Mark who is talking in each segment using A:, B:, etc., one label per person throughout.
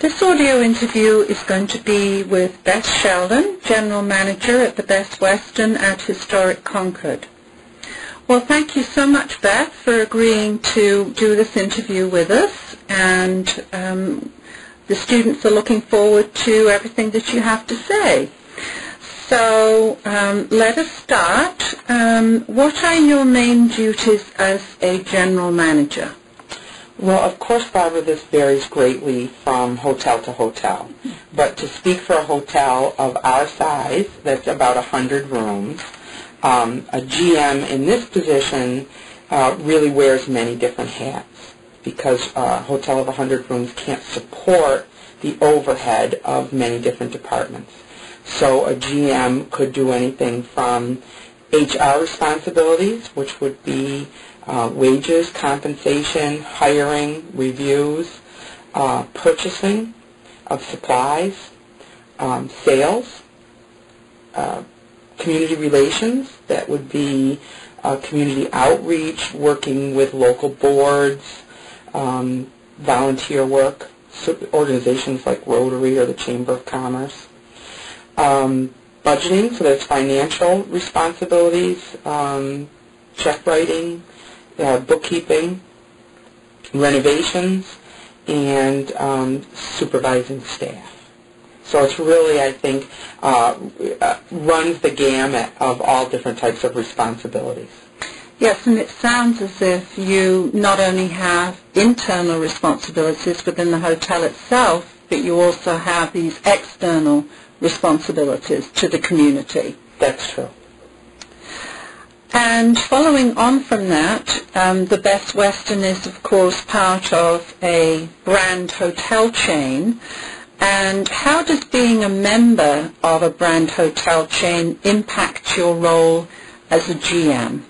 A: This audio interview is going to be with Beth Sheldon, General Manager at the Best Western at historic Concord. Well, thank you so much, Beth, for agreeing to do this interview with us, and the students are looking forward to everything that you have to say. So let us start. What are your main duties as a General Manager?
B: Well, of course, Barbara, this varies greatly from hotel to hotel. But to speak for a hotel of our size, that's about 100 rooms, a GM in this position really wears many different hats because a hotel of 100 rooms can't support the overhead of many different departments. So a GM could do anything from HR responsibilities, which would be wages, compensation, hiring, reviews, purchasing of supplies, sales, community relations, that would be community outreach, working with local boards, volunteer work, organizations like Rotary or the Chamber of Commerce, budgeting, so that's financial responsibilities, check writing, bookkeeping, renovations, and supervising staff. So it's really, I think, runs the gamut of all different types of responsibilities.
A: Yes, and it sounds as if you not only have internal responsibilities within the hotel itself, but you also have these external responsibilities to the community.
B: That's true.
A: And following on from that, the Best Western is, of course, part of a brand hotel chain. And how does being a member of a brand hotel chain impact your role as a GM?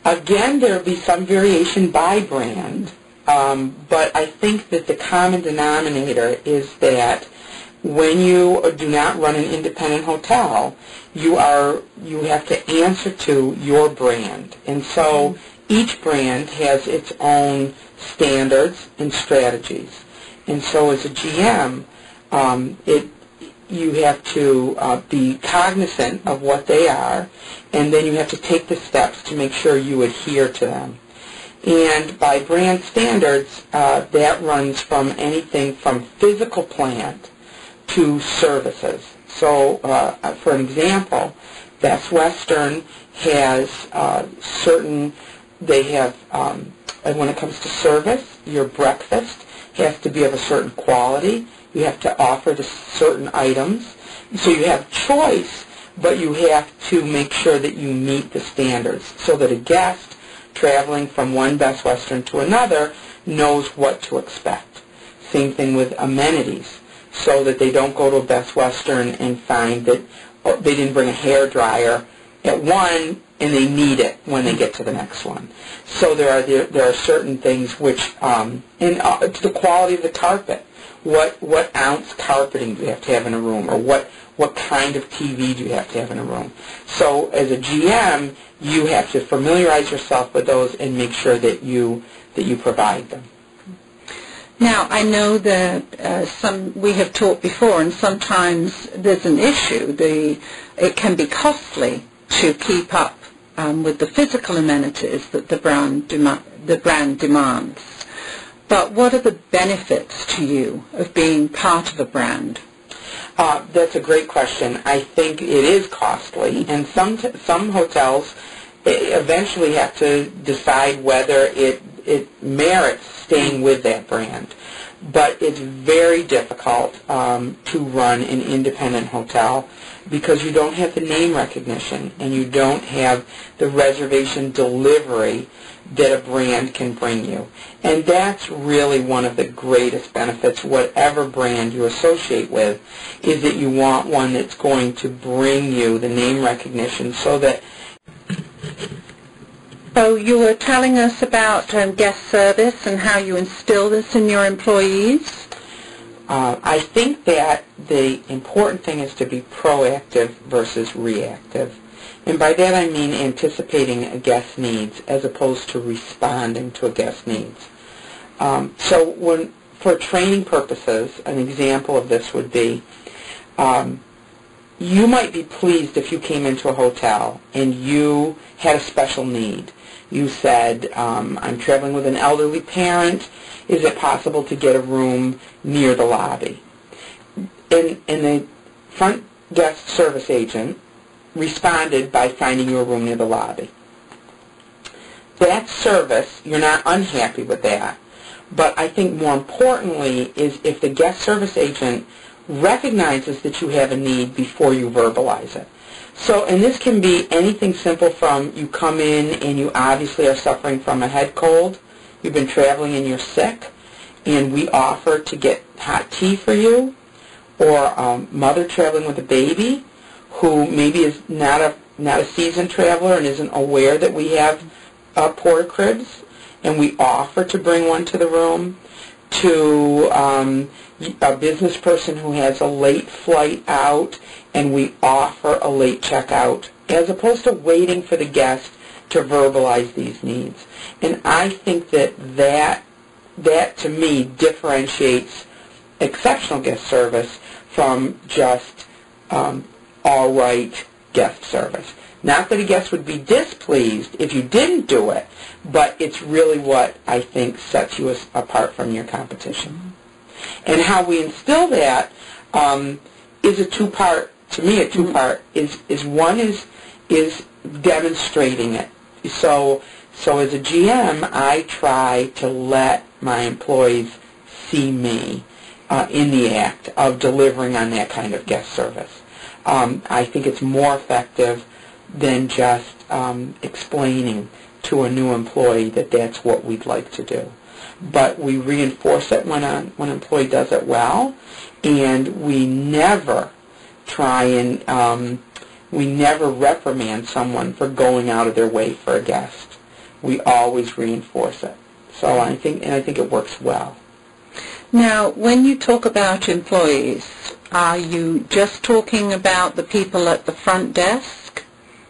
B: Again, there will be some variation by brand, but I think that the common denominator is that when you do not run an independent hotel, you have to answer to your brand. And so each brand has its own standards and strategies. And so as a GM, you have to be cognizant of what they are, and then you have to take the steps to make sure you adhere to them. And by brand standards, that runs from anything from physical plant to services. So, for an example, Best Western has when it comes to service, your breakfast has to be of a certain quality. You have to offer the certain items. So you have choice, but you have to make sure that you meet the standards so that a guest traveling from one Best Western to another knows what to expect. Same thing with amenities, so that they don't go to a Best Western and find that they didn't bring a hair dryer at one and they need it when they get to the next one. So there are certain things which, to the quality of the carpet. What ounce carpeting do you have to have in a room, or what kind of TV do you have to have in a room? So as a GM, you have to familiarize yourself with those and make sure that you provide them.
A: Now, I know that we have talked before, and sometimes there's an issue. It can be costly to keep up with the physical amenities that the brand demands. But what are the benefits to you of being part of a brand?
B: That's a great question. I think it is costly, and some hotels eventually have to decide whether it merits staying with that brand. But it's very difficult to run an independent hotel because you don't have the name recognition and you don't have the reservation delivery that a brand can bring you. And that's really one of the greatest benefits, whatever brand you associate with, is that you want one that's going to bring you the name recognition so that...
A: So you were telling us about guest service and how you instill this in your employees?
B: I think that the important thing is to be proactive versus reactive. And by that I mean anticipating a guest's needs as opposed to responding to a guest's needs. So when for training purposes, an example of this would be, you might be pleased if you came into a hotel and you had a special need. You said, I'm traveling with an elderly parent. Is it possible to get a room near the lobby? And the front desk service agent responded by finding you a room near the lobby. That service, you're not unhappy with that. But I think more importantly is if the guest service agent recognizes that you have a need before you verbalize it. So, and this can be anything simple from you come in and you obviously are suffering from a head cold, you've been traveling and you're sick, and we offer to get hot tea for you, or a mother traveling with a baby who maybe is not a seasoned traveler and isn't aware that we have porta cribs, and we offer to bring one to the room, to a business person who has a late flight out, and we offer a late checkout, as opposed to waiting for the guest to verbalize these needs. And I think that to me differentiates exceptional guest service from just all right guest service. Not that a guest would be displeased if you didn't do it, but it's really what I think sets you apart from your competition. And how we instill that is a two-part, to me a two-part, is one is demonstrating it. So as a GM, I try to let my employees see me in the act of delivering on that kind of guest service. I think it's more effective than just explaining to a new employee that that's what we'd like to do. But we reinforce it when an employee does it well, and we never try and we never reprimand someone for going out of their way for a guest. We always reinforce it. So I think it works well.
A: Now, when you talk about employees, are you just talking about the people at the front desk?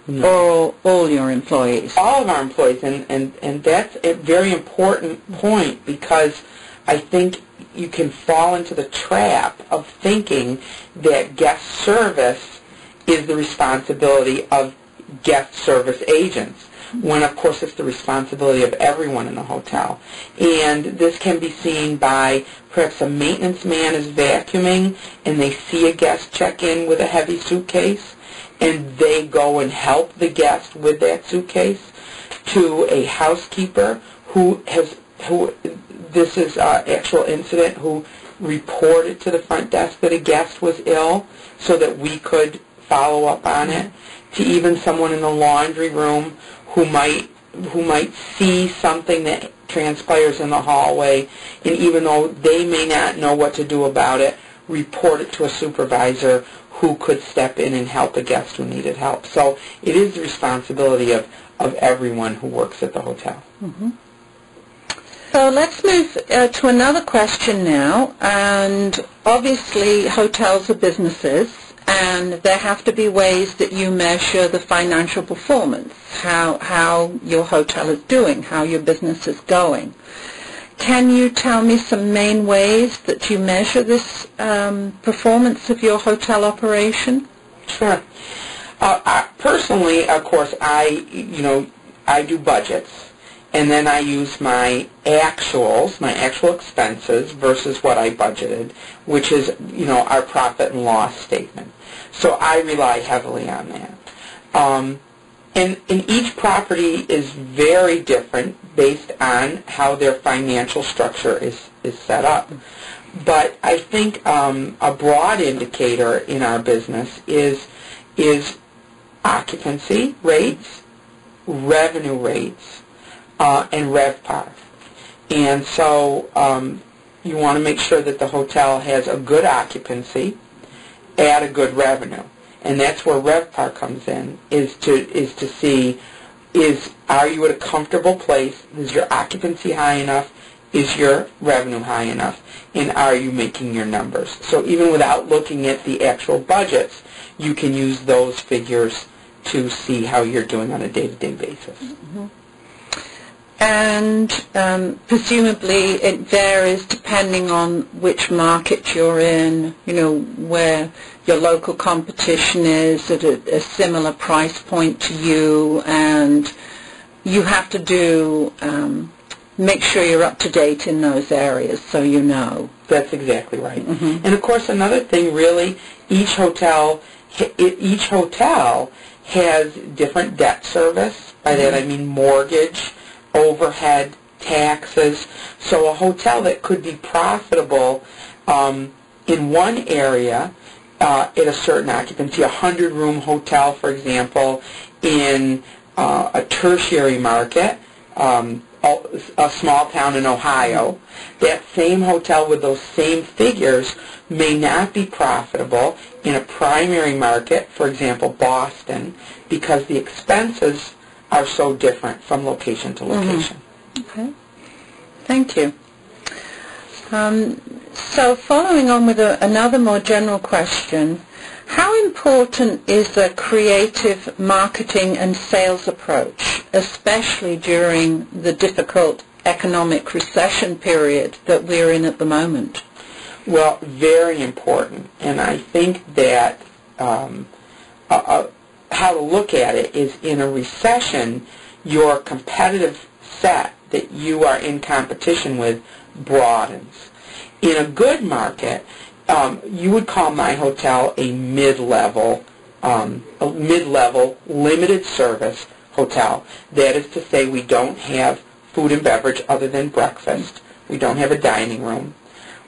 A: No. Or all your employees?
B: All of our employees, and that's a very important point, because I think you can fall into the trap of thinking that guest service is the responsibility of guest service agents, when of course it's the responsibility of everyone in the hotel. And this can be seen by perhaps a maintenance man is vacuuming and they see a guest check in with a heavy suitcase, and they go and help the guest with that suitcase, to a housekeeper who this is an actual incident, who reported to the front desk that a guest was ill so that we could follow up on it, to even someone in the laundry room who might see something that transpires in the hallway, and even though they may not know what to do about it, report it to a supervisor who could step in and help a guest who needed help. So it is the responsibility of everyone who works at the hotel.
A: Mm-hmm. So let's move to another question now. And obviously hotels are businesses, and there have to be ways that you measure the financial performance, how your hotel is doing, how your business is going. Can you tell me some main ways that you measure this performance of your hotel operation?
B: Sure. Personally, of course, I do budgets, and then I use my actual expenses versus what I budgeted, which is, our profit and loss statement. So I rely heavily on that. And each property is very different based on how their financial structure is set up. But I think a broad indicator in our business is occupancy rates, revenue rates, and RevPAR. And so you want to make sure that the hotel has a good occupancy at a good revenue. And that's where RevPAR comes in, is to see, are you at a comfortable place? Is your occupancy high enough? Is your revenue high enough? And are you making your numbers? So even without looking at the actual budgets, you can use those figures to see how you're doing on a day-to-day basis.
A: Mm-hmm. And presumably it varies depending on which market you're in, where your local competition is at a similar price point to you, and you have to make sure you're up to date in those areas so you know.
B: That's exactly right. Mm-hmm. And of course another thing, really, each hotel has different debt service. By that I mean mortgage, overhead, taxes. So a hotel that could be profitable in one area at a certain occupancy, a 100-room hotel, for example, in a tertiary market, a small town in Ohio, that same hotel with those same figures may not be profitable in a primary market, for example, Boston, because the expenses are so different from location to location.
A: Mm-hmm. Okay. Thank you. So following on with another more general question, how important is a creative marketing and sales approach, especially during the difficult economic recession period that we're in at the moment?
B: Well, very important. And I think that how to look at it is, in a recession, your competitive set that you are in competition with broadens. In a good market, you would call my hotel a mid-level, limited service hotel. That is to say, we don't have food and beverage other than breakfast. We don't have a dining room.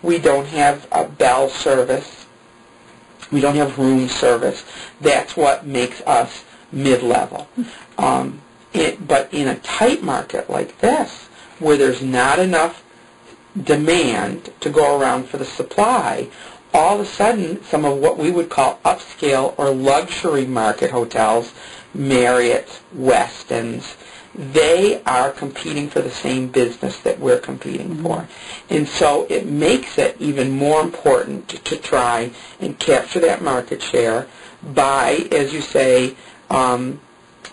B: We don't have a bell service. We don't have room service. That's what makes us mid-level. But in a tight market like this, where there's not enough demand to go around for the supply, all of a sudden some of what we would call upscale or luxury market hotels, Marriott, Westons, they are competing for the same business that we're competing for. And so it makes it even more important to try and capture that market share by, as you say,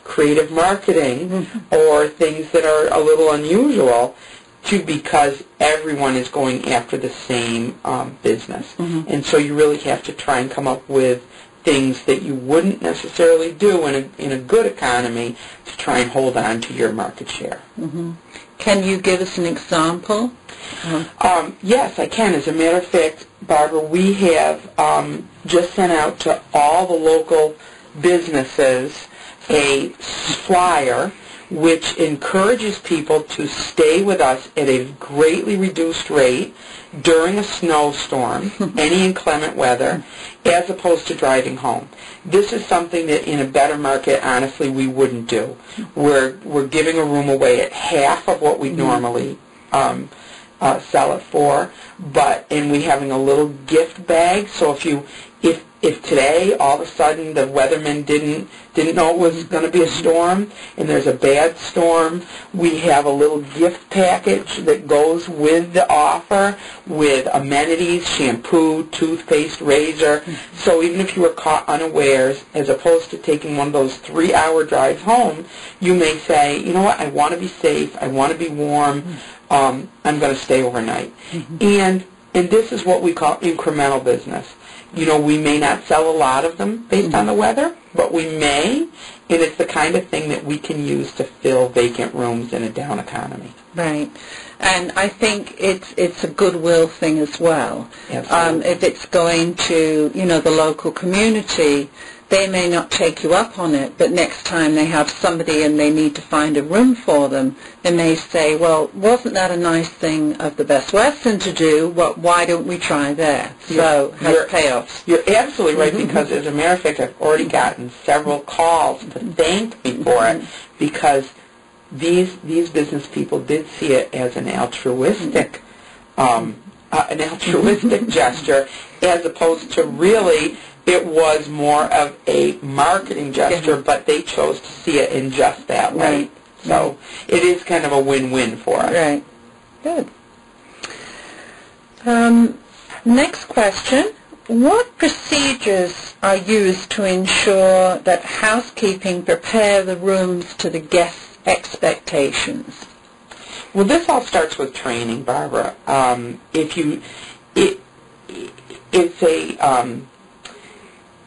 B: creative marketing or things that are a little unusual, because everyone is going after the same business. And so you really have to try and come up with things that you wouldn't necessarily do in a good economy to try and hold on to your market share.
A: Can you give us an example?
B: Yes, I can. As a matter of fact, Barbara, we have just sent out to all the local businesses a flyer which encourages people to stay with us at a greatly reduced rate during a snowstorm, any inclement weather, as opposed to driving home. This is something that in a better market, honestly, we wouldn't do. We're giving a room away at half of what we normally sell it for, and we having a little gift bag. So if today all of a sudden the weatherman didn't know it was going to be a storm and there's a bad storm, we have a little gift package that goes with the offer with amenities, shampoo, toothpaste, razor. So even if you were caught unawares, as opposed to taking one of those 3-hour drives home, you may say, you know what, I want to be safe, I want to be warm, I'm going to stay overnight. And this is what we call incremental business. We may not sell a lot of them based on the weather, but we may, and it's the kind of thing that we can use to fill vacant rooms in a down economy.
A: Right. And I think it's a goodwill thing as well.
B: Absolutely.
A: If it's going to, the local community, they may not take you up on it, but next time they have somebody and they need to find a room for them, they may say, well, wasn't that a nice thing of the Best Western to do? Well, why don't we try there? So has payoffs.
B: You're absolutely right, because as a matter of fact, I've already gotten several calls to thank me for it, because these business people did see it as an altruistic gesture, as opposed to really it was more of a marketing gesture, but they chose to see it in just that way.
A: Right.
B: So it is kind of a win-win for us.
A: Right. Good. Next question. What procedures are used to ensure that housekeeping prepare the rooms to the guests' expectations?
B: Well, this all starts with training, Barbara.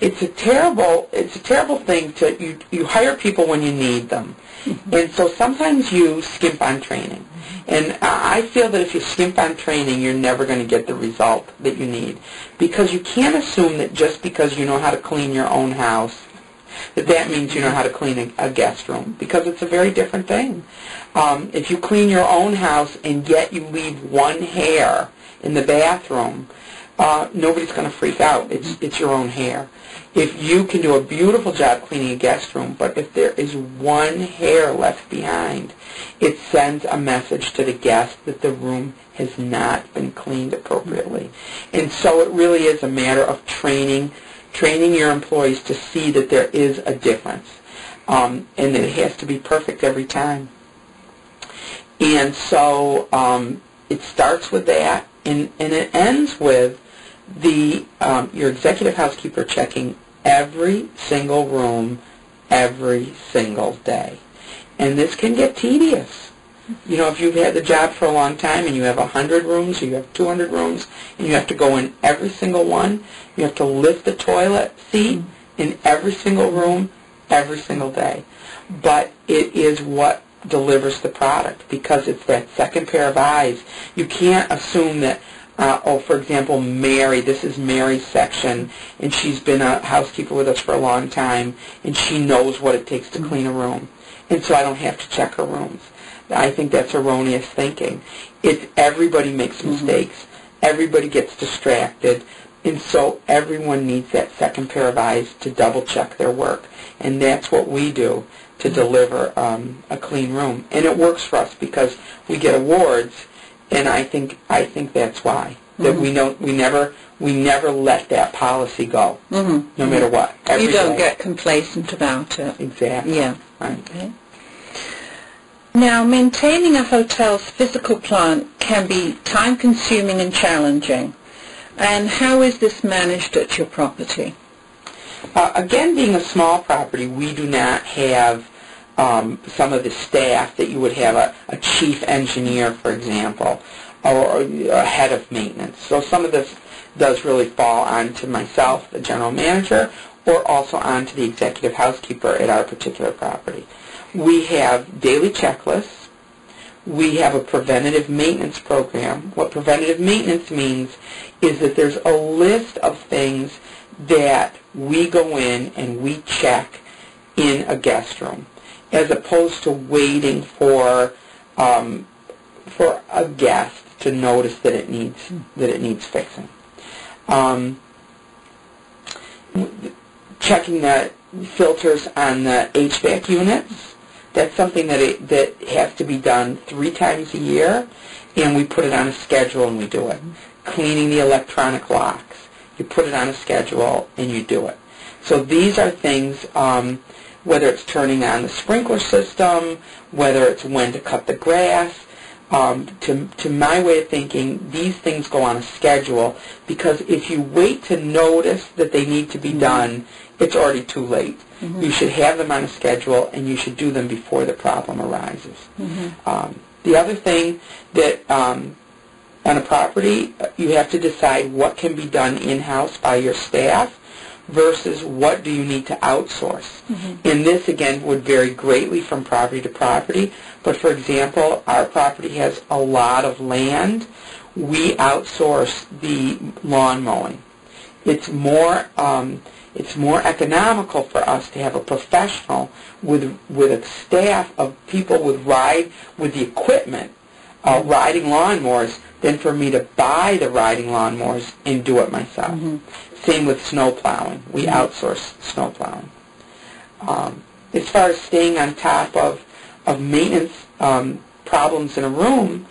B: It's a terrible thing to you hire people when you need them, and so sometimes you skimp on training. And I feel that if you skimp on training, you're never going to get the result that you need, because you can't assume that just because you know how to clean your own house that means you know how to clean a guest room, because it's a very different thing. If you clean your own house and yet you leave one hair in the bathroom, nobody's going to freak out. It's your own hair. If you can do a beautiful job cleaning a guest room, but if there is one hair left behind, it sends a message to the guest that the room has not been cleaned appropriately. And so it really is a matter of training your employees to see that there is a difference, and that it has to be perfect every time. And so it starts with that, and it ends with your executive housekeeper checking every single room every single day. And this can get tedious. You know, if you've had the job for a long time and you have 100 rooms, or you have 200 rooms, and you have to go in every single one, you have to lift the toilet seat in every single room every single day. But it is what delivers the product, because it's that second pair of eyes. You can't assume that, for example, Mary, this is Mary's section, and she's been a housekeeper with us for a long time, and she knows what it takes to clean a room, and so I don't have to check her rooms. I think that's erroneous thinking. Everybody makes mistakes. Everybody gets distracted, and so everyone needs that second pair of eyes to double-check their work, and that's what we do to deliver a clean room. And it works for us because we get awards, and I think that's why. That we never let that policy go, no matter what.
A: You don't get complacent about it.
B: Exactly.
A: Yeah.
B: Right.
A: Okay. Now, maintaining a hotel's physical plant can be time-consuming and challenging. And how is this managed at your property?
B: Again, being a small property, we do not have some of the staff that you would have a chief engineer, for example, or a head of maintenance. So some of this does really fall onto myself, the general manager, or also onto the executive housekeeper at our particular property. We have daily checklists. We have a preventative maintenance program. What preventative maintenance means is that there's a list of things that we go in and we check in a guest room, as opposed to waiting for a guest to notice that it needs fixing. Checking the filters on the HVAC units. That's something that has to be done 3 times a year, and we put it on a schedule and we do it. Cleaning the electronic locks, you put it on a schedule and you do it. So these are things, whether it's turning on the sprinkler system, whether it's when to cut the grass, to my way of thinking, these things go on a schedule, because if you wait to notice that they need to be done, it's already too late. You should have them on a schedule, and you should do them before the problem arises. The other thing that on a property, you have to decide what can be done in-house by your staff versus what do you need to outsource. And this, again, would vary greatly from property to property. But, for example, our property has a lot of land. We outsource the lawn mowing. It's more economical for us to have a professional with a staff of people with the equipment, riding lawnmowers, than for me to buy the riding lawnmowers and do it myself. Same with snow plowing. We outsource snow plowing. As far as staying on top of maintenance problems in a room,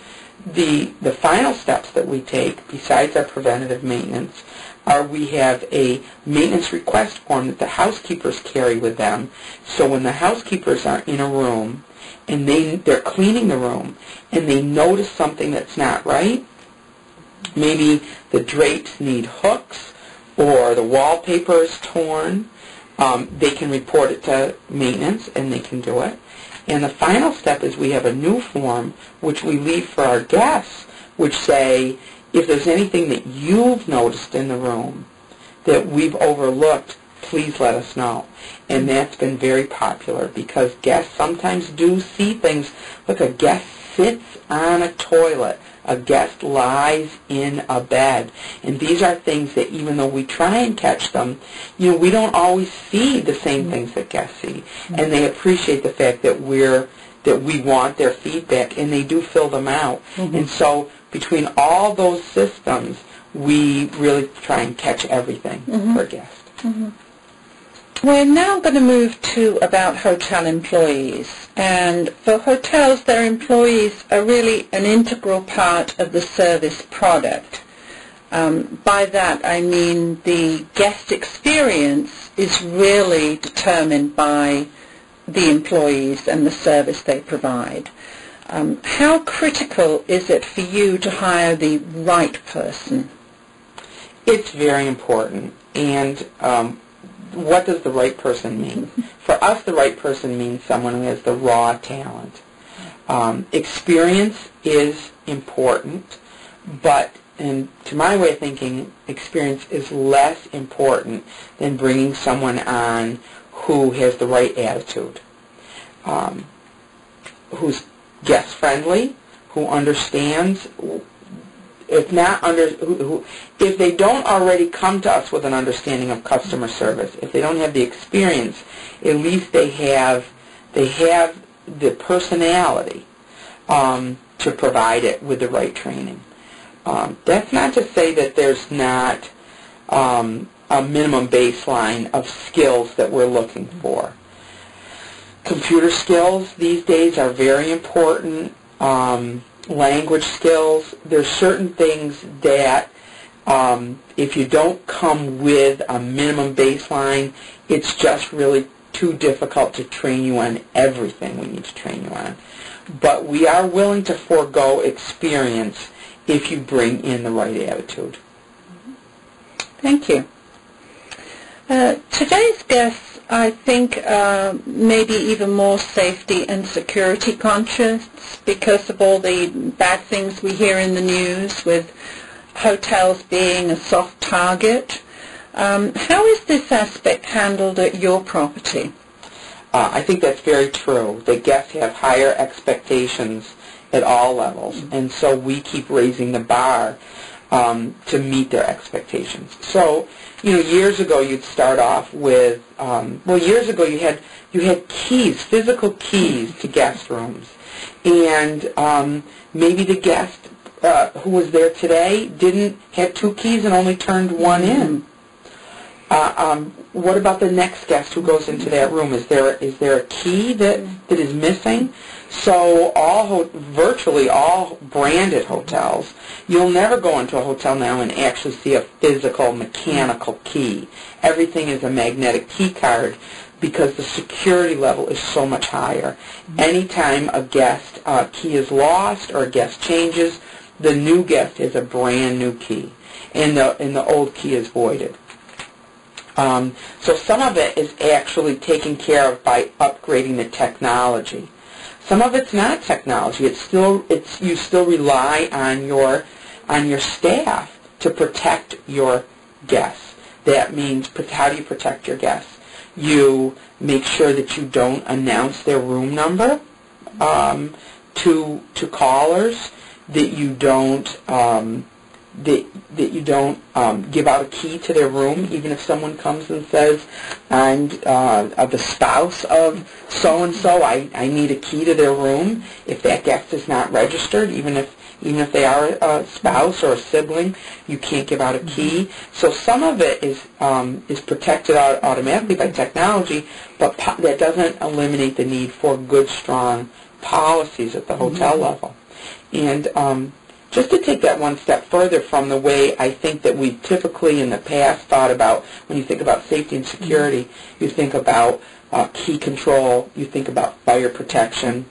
B: the final steps that we take, besides our preventative maintenance, are we have a maintenance request form that the housekeepers carry with them. So when the housekeepers are in a room and they're cleaning the room and they notice something that's not right, maybe the drapes need hooks or the wallpaper is torn, they can report it to maintenance and they can do it. And the final step is we have a new form which we leave for our guests, which say, if there's anything that you've noticed in the room that we've overlooked, please let us know. And that's been very popular because guests sometimes do see things. Look, a guest sits on a toilet. A guest lies in a bed. And these are things that even though we try and catch them, we don't always see the same things that guests see. And they appreciate the fact that we want their feedback, and they do fill them out. And so between all those systems, we really try and catch everything for a guest.
A: We're now going to move to about hotel employees. And for hotels, their employees are really an integral part of the service product. By that, I mean the guest experience is really determined by the employees and the service they provide. How critical is it for you to hire the right person?
B: It's very important. And what does the right person mean? For us, the right person means someone who has the raw talent. Experience is important, but to my way of thinking, experience is less important than bringing someone on who has the right attitude, who's guest-friendly, who understands. If they don't already come to us with an understanding of customer service, if they don't have the experience, at least they have the personality to provide it with the right training. That's not to say that there's not a minimum baseline of skills that we're looking for. Computer skills these days are very important. Language skills. There's certain things that if you don't come with a minimum baseline, it's just really too difficult to train you on everything we need to train you on. But we are willing to forego experience if you bring in the right attitude.
A: Thank you. Today's guests, I think, maybe even more safety and security conscious because of all the bad things we hear in the news with hotels being a soft target. How is this aspect handled at your property?
B: I think that's very true. The guests have higher expectations at all levels, and so we keep raising the bar to meet their expectations. So, years ago you'd start off with, years ago you had keys, physical keys to guest rooms, and maybe the guest who was there today didn't have two keys and only turned one in. What about the next guest who goes into that room? Is there a key that is missing? So virtually all branded hotels, you'll never go into a hotel now and actually see a physical mechanical key. Everything is a magnetic key card because the security level is so much higher. Anytime a guest key is lost or a guest changes, the new guest has a brand new key, and the old key is voided. So some of it is actually taken care of by upgrading the technology. Some of it's not technology. You still rely on your staff to protect your guests. That means, how do you protect your guests? You make sure that you don't announce their room number to callers. That you don't give out a key to their room, even if someone comes and says, I'm the spouse of so-and-so, I need a key to their room. If that guest is not registered, even if they are a spouse or a sibling, you can't give out a key. So some of it is protected automatically by technology, but that doesn't eliminate the need for good, strong policies at the hotel level. And just to take that one step further from the way I think that we typically in the past thought about, when you think about safety and security, you think about key control, you think about fire protection.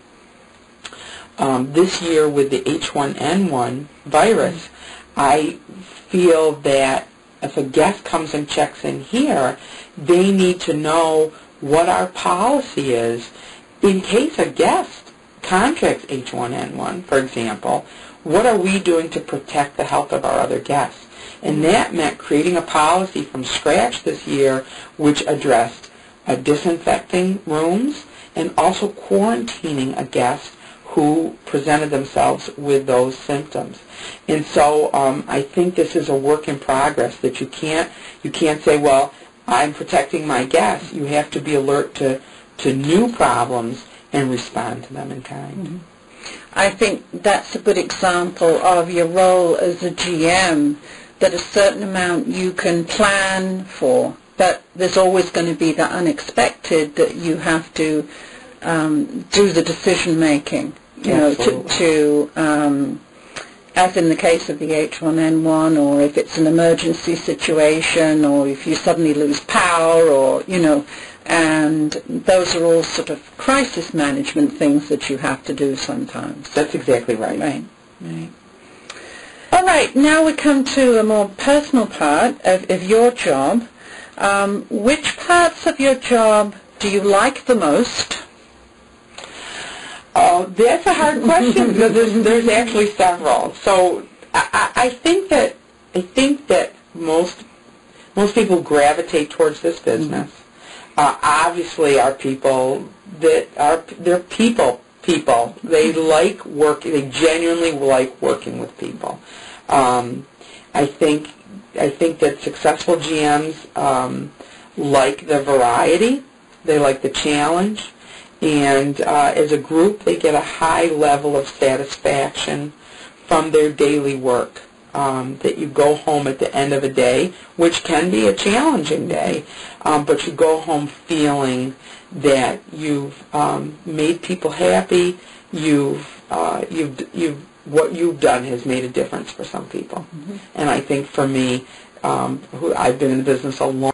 B: This year with the H1N1 virus, I feel that if a guest comes and checks in here, they need to know what our policy is in case a guest contracts H1N1, for example, what are we doing to protect the health of our other guests? And that meant creating a policy from scratch this year which addressed disinfecting rooms and also quarantining a guest who presented themselves with those symptoms. And so I think this is a work in progress, that you can't say, well, I'm protecting my guests. You have to be alert to new problems and respond to them in kind.
A: Mm-hmm. I think that's a good example of your role as a GM, that a certain amount you can plan for, but there's always going to be the unexpected that you have to do the decision making. You know, as in the case of the H1N1, or if it's an emergency situation, or if you suddenly lose power, or, you know, and those are all sort of crisis management things that you have to do sometimes.
B: That's exactly right.
A: Right. All right, now we come to a more personal part of your job. Which parts of your job do you like the most?
B: Oh, that's a hard question because there's actually several. So I think that most people gravitate towards this business. Obviously, our people they're people. They like work. They genuinely like working with people. I think that successful GMs like the variety. They like the challenge. And as a group, they get a high level of satisfaction from their daily work, that you go home at the end of a day, which can be a challenging day, but you go home feeling that you've made people happy, what you've done has made a difference for some people. Mm-hmm. And I think for me, I've been in the business a long